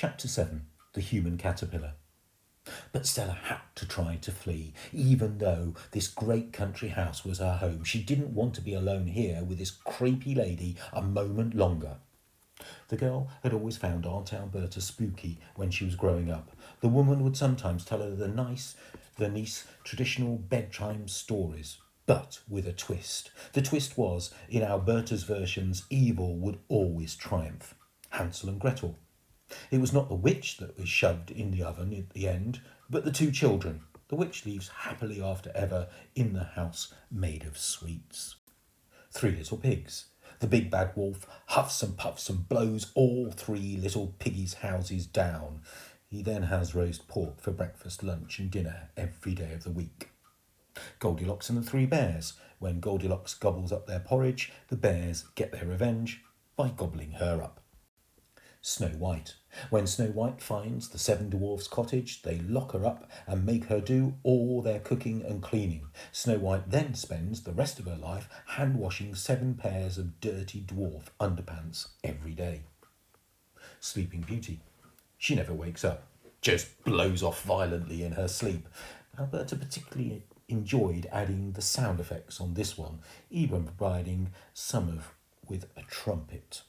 Chapter 7. The Human Caterpillar. But Stella had to try to flee, even though this great country house was her home. She didn't want to be alone here with this creepy lady a moment longer. The girl had always found Aunt Alberta spooky when she was growing up. The woman would sometimes tell her the nice traditional bedtime stories, but with a twist. The twist was, in Alberta's versions, evil would always triumph. Hansel and Gretel. It was not the witch that was shoved in the oven at the end, but the two children. The witch leaves happily after ever in the house made of sweets. Three little pigs. The big bad wolf huffs and puffs and blows all three little piggies' houses down. He then has roast pork for breakfast, lunch and dinner every day of the week. Goldilocks and the three bears. When Goldilocks gobbles up their porridge, the bears get their revenge by gobbling her up. Snow White. When Snow White finds the seven dwarfs' cottage, they lock her up and make her do all their cooking and cleaning. Snow White then spends the rest of her life hand-washing 7 pairs of dirty dwarf underpants every day. Sleeping Beauty. She never wakes up, just blows off violently in her sleep. Alberta particularly enjoyed adding the sound effects on this one, even providing some with a trumpet.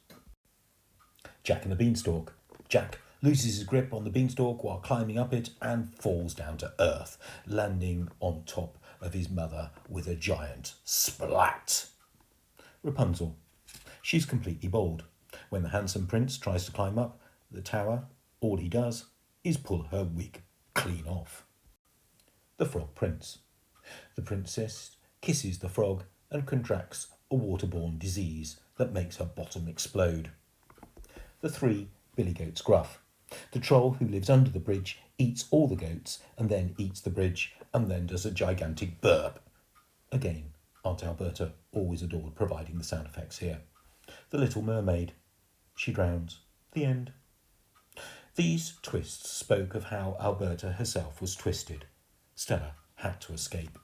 Jack and the Beanstalk. Jack loses his grip on the beanstalk while climbing up it and falls down to earth, landing on top of his mother with a giant splat. Rapunzel. She's completely bald. When the handsome prince tries to climb up the tower, all he does is pull her wig clean off. The Frog Prince. The princess kisses the frog and contracts a waterborne disease that makes her bottom explode. The 3 billy goats gruff. The troll who lives under the bridge eats all the goats and then eats the bridge and then does a gigantic burp. Again, Aunt Alberta always adored providing the sound effects here. The Little Mermaid. She drowns. The end. These twists spoke of how Alberta herself was twisted. Stella had to escape.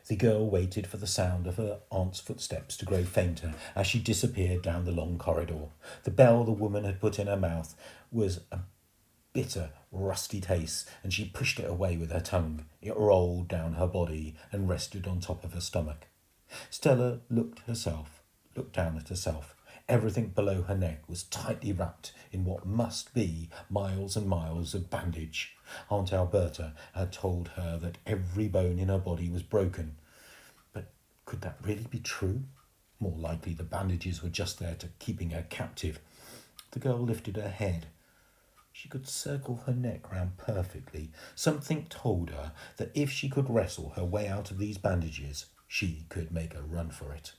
The girl waited for the sound of her aunt's footsteps to grow fainter as she disappeared down the long corridor. The bell the woman had put in her mouth was a bitter, rusty taste, and she pushed it away with her tongue. It rolled down her body and rested on top of her stomach. Stella looked down at herself. Everything below her neck was tightly wrapped in what must be miles and miles of bandage. Aunt Alberta had told her that every bone in her body was broken. But could that really be true? More likely the bandages were just there to keeping her captive. The girl lifted her head. She could circle her neck round perfectly. Something told her that if she could wrestle her way out of these bandages, she could make a run for it.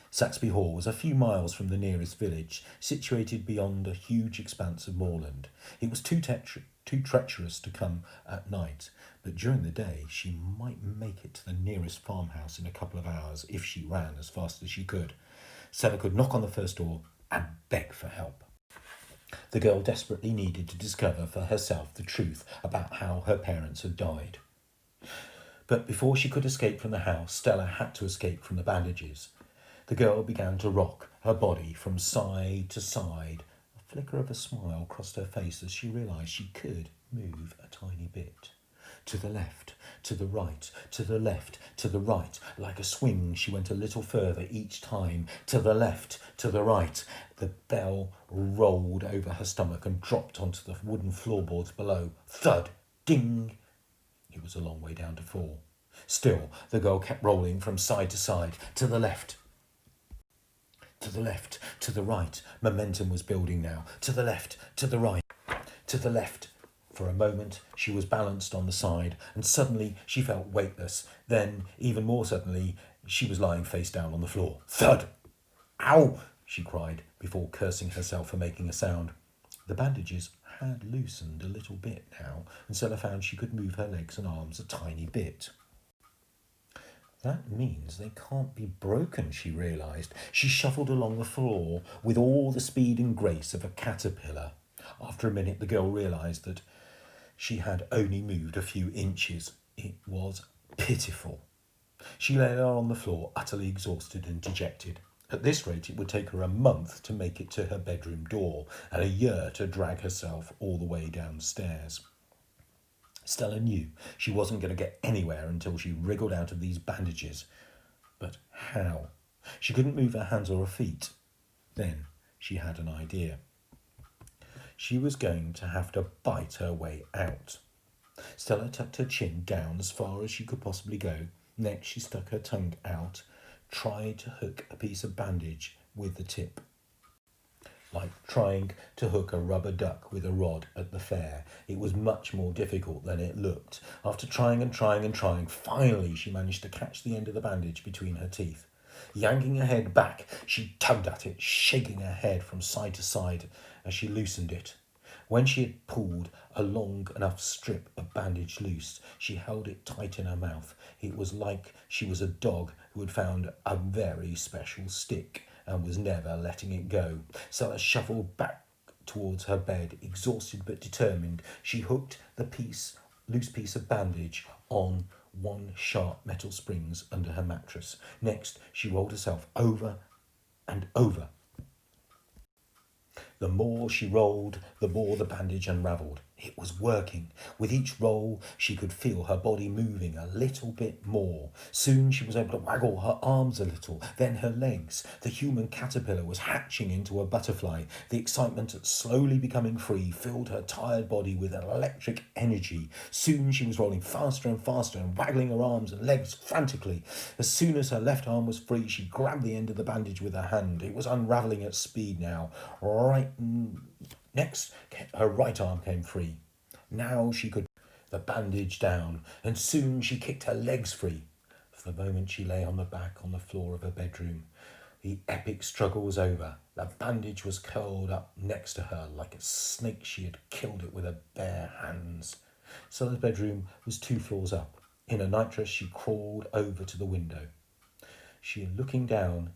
Saxby Hall was a few miles from the nearest village, situated beyond a huge expanse of moorland. It was too treacherous to come at night, but during the day she might make it to the nearest farmhouse in a couple of hours if she ran as fast as she could. Stella could knock on the first door and beg for help. The girl desperately needed to discover for herself the truth about how her parents had died. But before she could escape from the house, Stella had to escape from the bandages. The girl began to rock her body from side to side. A flicker of a smile crossed her face as she realised she could move a tiny bit. To the left, to the right, to the left, to the right. Like a swing, she went a little further each time. To the left, to the right. The bell rolled over her stomach and dropped onto the wooden floorboards below. Thud! Ding! It was a long way down to fall. Still, the girl kept rolling from side to side. To the left, to the left, to the right. Momentum was building now. To the left, to the right, to the left. For a moment, she was balanced on the side, and suddenly she felt weightless. Then, even more suddenly, she was lying face down on the floor. Thud! Ow! She cried, before cursing herself for making a sound. The bandages had loosened a little bit now, and Stella found she could move her legs and arms a tiny bit. That means they can't be broken, she realised. She shuffled along the floor with all the speed and grace of a caterpillar. After a minute, the girl realised that she had only moved a few inches. It was pitiful. She lay there on the floor, utterly exhausted and dejected. At this rate, it would take her a month to make it to her bedroom door and a year to drag herself all the way downstairs. Stella knew she wasn't going to get anywhere until she wriggled out of these bandages. But how? She couldn't move her hands or her feet. Then she had an idea. She was going to have to bite her way out. Stella tucked her chin down as far as she could possibly go. Next, she stuck her tongue out, tried to hook a piece of bandage with the tip, like trying to hook a rubber duck with a rod at the fair. It was much more difficult than it looked. After trying and trying and trying, finally she managed to catch the end of the bandage between her teeth. Yanking her head back, she tugged at it, shaking her head from side to side as she loosened it. When she had pulled a long enough strip of bandage loose, she held it tight in her mouth. It was like she was a dog who had found a very special stick and was never letting it go. Stella shuffled back towards her bed, exhausted but determined. She hooked the loose piece of bandage on one sharp metal springs under her mattress. Next, she rolled herself over and over. The more she rolled, the more the bandage unravelled. It was working. With each roll, she could feel her body moving a little bit more. Soon she was able to waggle her arms a little, then her legs. The human caterpillar was hatching into a butterfly. The excitement at slowly becoming free filled her tired body with an electric energy. Soon she was rolling faster and faster and waggling her arms and legs frantically. As soon as her left arm was free, she grabbed the end of the bandage with her hand. It was unravelling at speed now. Next, her right arm came free. Now she could the bandage down, and soon she kicked her legs free. For the moment she lay on the back on the floor of her bedroom. The epic struggle was over. The bandage was curled up next to her like a snake. She had killed it with her bare hands. Stella's bedroom was 2 floors up. In a nightdress, she crawled over to the window. Looking down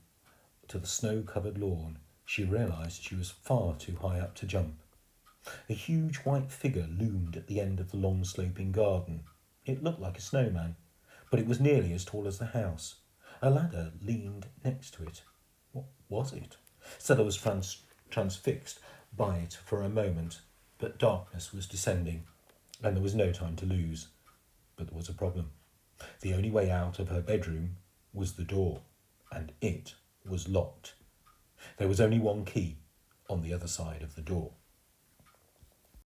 to the snow-covered lawn, she realised she was far too high up to jump. A huge white figure loomed at the end of the long sloping garden. It looked like a snowman, but it was nearly as tall as the house. A ladder leaned next to it. What was it? Stella was transfixed by it for a moment, but darkness was descending, and there was no time to lose. But there was a problem. The only way out of her bedroom was the door, and it was locked. There was only one key on the other side of the door.